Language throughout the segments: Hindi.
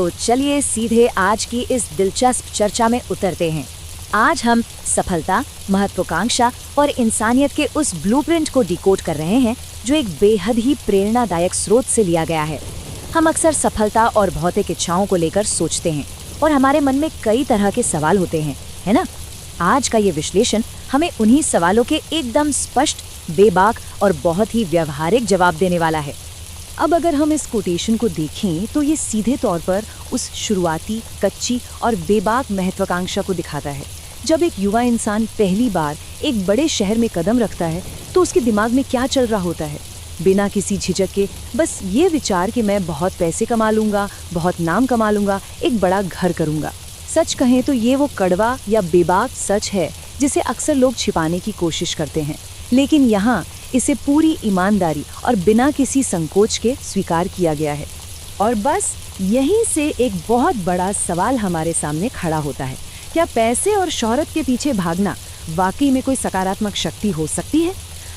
तो चलिए सीधे आज की इस दिलचस्प चर्चा में उतरते हैं। आज हम सफलता, महत्वाकांक्षा और इंसानियत के उस ब्लूप्रिंट को डिकोड कर रहे हैं जो एक बेहद ही प्रेरणादायक स्रोत से लिया गया है। हम अक्सर सफलता और भौतिक इच्छाओं को लेकर सोचते हैं और हमारे मन में कई तरह के सवाल होते हैं, है ना? आज का ये विश्लेषण हमें उन्हीं सवालों के एकदम स्पष्ट, बेबाक और बहुत ही व्यवहारिक जवाब देने वाला है। अब अगर हम इस कोटेशन को देखें तो ये सीधे तौर पर उस शुरुआती, कच्ची और बेबाक महत्वाकांक्षा को दिखाता है। जब एक युवा इंसान पहली बार एक बड़े शहर में कदम रखता है तो उसके दिमाग में क्या चल रहा होता है? बिना किसी झिझक के बस ये विचार कि मैं बहुत पैसे कमा लूँगा, बहुत नाम कमा लूँगा, एक बड़ा घर करूँगा। सच कहें तो ये वो कड़वा या बेबाक सच है जिसे अक्सर लोग छिपाने की कोशिश करते हैं, लेकिन यहाँ इसे पूरी ईमानदारी और बिना किसी संकोच के स्वीकार किया गया है। और बस यहीं से एक बहुत बड़ा सवाल हमारे सामने खड़ा होता है। क्या पैसे और शोहरत के पीछे भागना वाकई में कोई सकारात्मक शक्ति हो सकती है?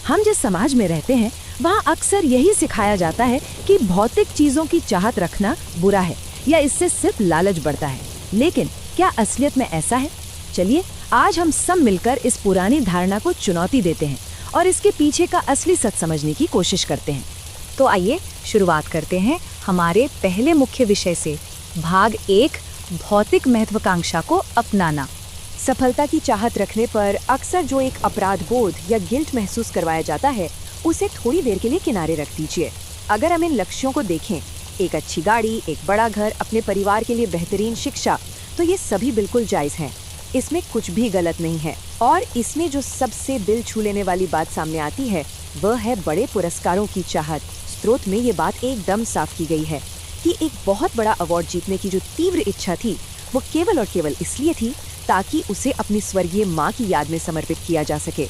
हम जिस समाज में रहते हैं वहाँ अक्सर यही सिखाया जाता है कि भौतिक चीज़ों की चाहत रखना बुरा है या इससे सिर्फ लालच बढ़ता है। लेकिन क्या असलियत में ऐसा है? चलिए आज हम सब मिलकर इस पुरानी धारणा को चुनौती देते हैं और इसके पीछे का असली सच समझने की कोशिश करते हैं। तो आइए शुरुआत करते हैं हमारे पहले मुख्य विषय से। भाग 1, भौतिक महत्वाकांक्षा को अपनाना। सफलता की चाहत रखने पर अक्सर जो एक अपराध बोध या गिल्ट महसूस करवाया जाता है, उसे थोड़ी देर के लिए किनारे रख दीजिए। अगर हम इन लक्ष्यों को देखें, एक अच्छी गाड़ी, एक बड़ा घर, अपने परिवार के लिए बेहतरीन शिक्षा, तो ये सभी बिल्कुल जायज़ हैं। इसमें कुछ भी गलत नहीं है। और इसमें जो सबसे दिल छू लेने वाली बात सामने आती है वह है बड़े पुरस्कारों की चाहत। स्रोत में ये बात एकदम साफ की गई है कि एक बहुत बड़ा अवार्ड जीतने की जो तीव्र इच्छा थी वो केवल और केवल इसलिए थी ताकि उसे अपनी स्वर्गीय माँ की याद में समर्पित किया जा सके।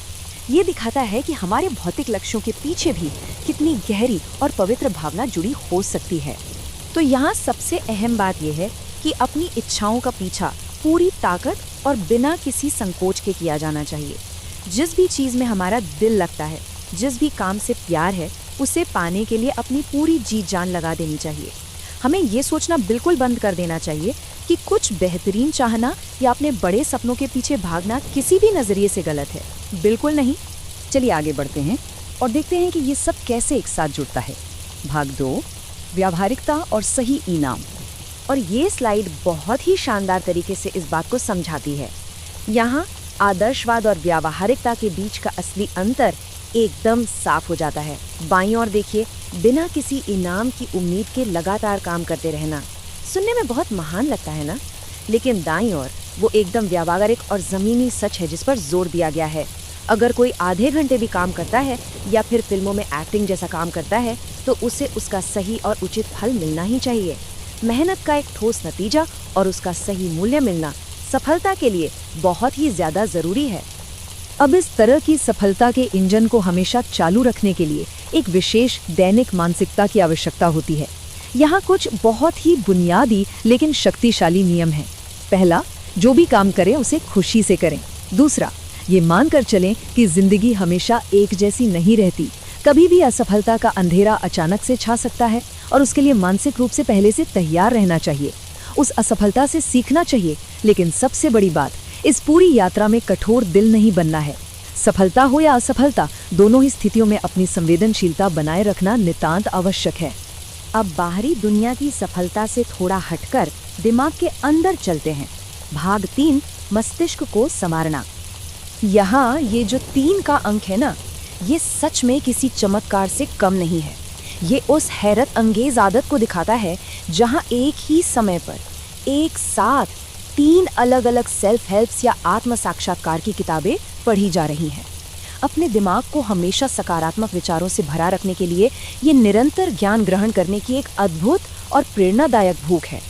ये दिखाता है कि हमारे भौतिक लक्ष्यों के पीछे भी कितनी गहरी और पवित्र भावना जुड़ी हो सकती है। तो यहाँ सबसे अहम बात यह है कि अपनी इच्छाओं का पीछा पूरी ताकत और बिना किसी संकोच के किया जाना चाहिए। जिस भी चीज़ में हमारा दिल लगता है, जिस भी काम से प्यार है, उसे पाने के लिए अपनी पूरी जी जान लगा देनी चाहिए। हमें ये सोचना बिल्कुल बंद कर देना चाहिए कि कुछ बेहतरीन चाहना या अपने बड़े सपनों के पीछे भागना किसी भी नज़रिए से गलत है। बिल्कुल नहीं। चलिए आगे बढ़ते हैं और देखते हैं कि ये सब कैसे एक साथ जुड़ता है। भाग 2, व्यावहारिकता और सही इनाम। और ये स्लाइड बहुत ही शानदार तरीके से इस बात को समझाती है। यहाँ आदर्शवाद और व्यावहारिकता के बीच का असली अंतर एकदम साफ हो जाता है। बाईं ओर देखिए, बिना किसी इनाम की उम्मीद के लगातार काम करते रहना सुनने में बहुत महान लगता है ना? लेकिन दाईं ओर वो एकदम व्यावहारिक और ज़मीनी सच है जिस पर जोर दिया गया है। अगर कोई आधे घंटे भी काम करता है या फिर फिल्मों में एक्टिंग जैसा काम करता है तो उसे उसका सही और उचित फल मिलना ही चाहिए। मेहनत का एक ठोस नतीजा और उसका सही मूल्य मिलना सफलता के लिए बहुत ही ज़्यादा ज़रूरी है। अब इस तरह की सफलता के इंजन को हमेशा चालू रखने के लिए एक विशेष दैनिक मानसिकता की आवश्यकता होती है। यहाँ कुछ बहुत ही बुनियादी लेकिन शक्तिशाली नियम हैं। पहला, जो भी काम करें उसे खुशी से करें। दूसरा, ये मानकर चलें कि जिंदगी हमेशा एक जैसी नहीं रहती। कभी भी असफलता का अंधेरा अचानक से छा सकता है और उसके लिए मानसिक रूप से पहले से तैयार रहना चाहिए। उस असफलता से सीखना चाहिए, लेकिन सबसे बड़ी बात, इस पूरी यात्रा में कठोर दिल नहीं बनना है। सफलता हो या असफलता, दोनों ही स्थितियों में अपनी संवेदनशीलता बनाए रखना नितांत आवश्यक है। अब बाहरी दुनिया की सफलता से थोड़ा हटकर दिमाग के अंदर चलते हैं। भाग 3, मस्तिष्क को संवारना। यहाँ ये जो 3 का अंक है ना, ये सच में किसी चमत्कार से कम नहीं है। ये उस हैरत अंगेज आदत को दिखाता है जहाँ एक ही समय पर एक साथ 3 अलग अलग सेल्फ हेल्प्स या आत्म साक्षात्कार की किताबें पढ़ी जा रही हैं। अपने दिमाग को हमेशा सकारात्मक विचारों से भरा रखने के लिए ये निरंतर ज्ञान ग्रहण करने की एक अद्भुत और प्रेरणादायक भूख है।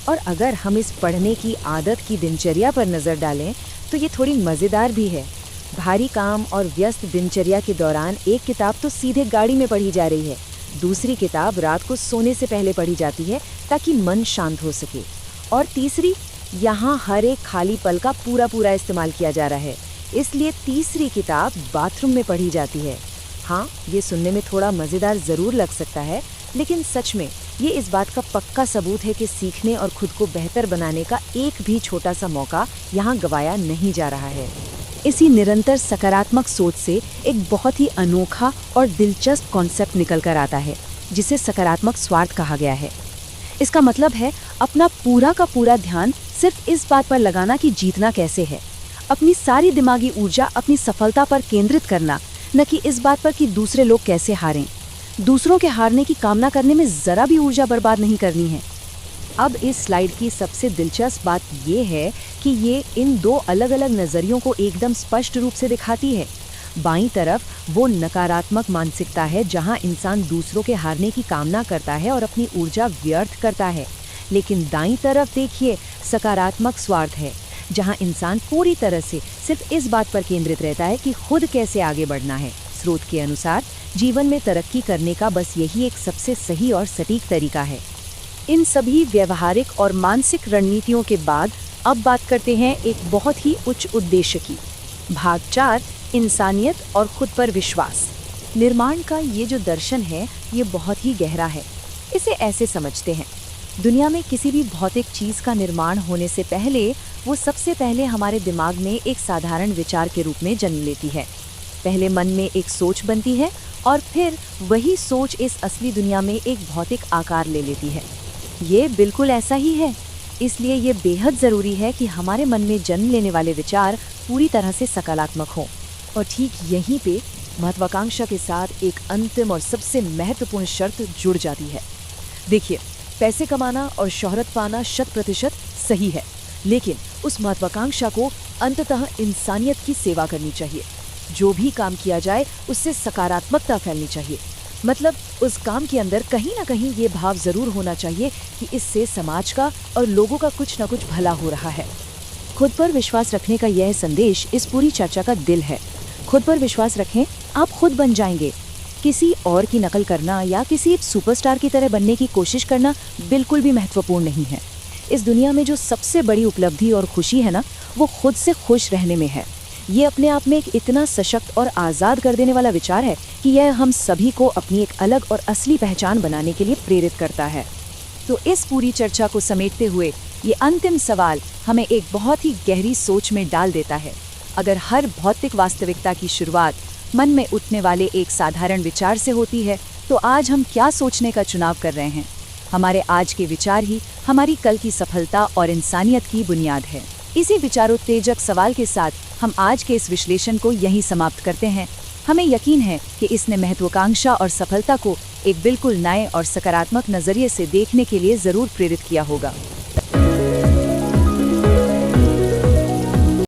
और अगर हम इस पढ़ने की आदत की दिनचर्या पर नज़र डालें तो ये थोड़ी मज़ेदार भी है। भारी काम और व्यस्त दिनचर्या के दौरान एक किताब तो सीधे गाड़ी में पढ़ी जा रही है, दूसरी किताब रात को सोने से पहले पढ़ी जाती है ताकि मन शांत हो सके, और तीसरी, यहाँ हर एक खाली पल का पूरा इस्तेमाल किया जा रहा है, इसलिए तीसरी किताब बाथरूम में पढ़ी जाती है। हाँ, ये सुनने में थोड़ा मज़ेदार ज़रूर लग सकता है, लेकिन सच में ये इस बात का पक्का सबूत है कि सीखने और खुद को बेहतर बनाने का एक भी छोटा सा मौका यहाँ गवाया नहीं जा रहा है। इसी निरंतर सकारात्मक सोच से एक बहुत ही अनोखा और दिलचस्प कॉन्सेप्ट निकल कर आता है, जिसे सकारात्मक स्वार्थ कहा गया है। इसका मतलब है अपना पूरा का पूरा ध्यान सिर्फ इस बात पर लगाना कि जीतना कैसे है, अपनी सारी दिमागी ऊर्जा अपनी सफलता पर केंद्रित करना, न कि इस बात पर कि दूसरे लोग कैसे हारें। दूसरों के हारने की कामना करने में जरा भी ऊर्जा बर्बाद नहीं करनी है। अब इस स्लाइड की सबसे दिलचस्प बात ये है कि ये इन दो अलग अलग नज़रियों को एकदम स्पष्ट रूप से दिखाती है। बाईं तरफ वो नकारात्मक मानसिकता है जहां इंसान दूसरों के हारने की कामना करता है और अपनी ऊर्जा व्यर्थ करता है, लेकिन दाईं तरफ देखिए सकारात्मक स्वार्थ है, जहां इंसान पूरी तरह से सिर्फ इस बात पर केंद्रित रहता है कि खुद कैसे आगे बढ़ना है। स्रोत के अनुसार जीवन में तरक्की करने का बस यही एक सबसे सही और सटीक तरीका है। इन सभी व्यवहारिक और मानसिक रणनीतियों के बाद अब बात करते हैं एक बहुत ही उच्च उद्देश्य की। भाग 4, इंसानियत और खुद पर विश्वास। निर्माण का ये जो दर्शन है ये बहुत ही गहरा है। इसे ऐसे समझते हैं, दुनिया में किसी भी भौतिक चीज़ का निर्माण होने से पहले वो सबसे पहले हमारे दिमाग में एक साधारण विचार के रूप में जन्म लेती है। पहले मन में एक सोच बनती है और फिर वही सोच इस असली दुनिया में एक भौतिक आकार ले लेती है। ये बिल्कुल ऐसा ही है। इसलिए ये बेहद ज़रूरी है कि हमारे मन में जन्म लेने वाले विचार पूरी तरह से सकारात्मक हों। और ठीक यहीं पे महत्वाकांक्षा के साथ एक अंतिम और सबसे महत्वपूर्ण शर्त जुड़ जाती है। देखिए, पैसे कमाना और शोहरत पाना 100% सही है, लेकिन उस महत्वाकांक्षा को अंततः इंसानियत की सेवा करनी चाहिए। जो भी काम किया जाए उससे सकारात्मकता फैलनी चाहिए। मतलब उस काम के अंदर कहीं ना कहीं ये भाव ज़रूर होना चाहिए कि इससे समाज का और लोगों का कुछ ना कुछ भला हो रहा है। खुद पर विश्वास रखने का यह संदेश इस पूरी चर्चा का दिल है। खुद पर विश्वास रखें, आप खुद बन जाएंगे। किसी और की नकल करना या किसी सुपरस्टार की तरह बनने की कोशिश करना बिल्कुल भी महत्वपूर्ण नहीं है। इस दुनिया में जो सबसे बड़ी उपलब्धि और खुशी है ना, वो खुद से खुश रहने में है। ये अपने आप में एक इतना सशक्त और आज़ाद कर देने वाला विचार है कि यह हम सभी को अपनी एक अलग और असली पहचान बनाने के लिए प्रेरित करता है। तो इस पूरी चर्चा को समेटते हुए ये अंतिम सवाल हमें एक बहुत ही गहरी सोच में डाल देता है। अगर हर भौतिक वास्तविकता की शुरुआत मन में उठने वाले एक साधारण विचार से होती है, तो आज हम क्या सोचने का चुनाव कर रहे हैं? हमारे आज के विचार ही हमारी कल की सफलता और इंसानियत की बुनियाद है। इसी विचारोत्तेजक सवाल के साथ हम आज के इस विश्लेषण को यहीं समाप्त करते हैं। हमें यकीन है कि इसने महत्वाकांक्षा और सफलता को एक बिल्कुल नए और सकारात्मक नजरिए से देखने के लिए जरूर प्रेरित किया होगा।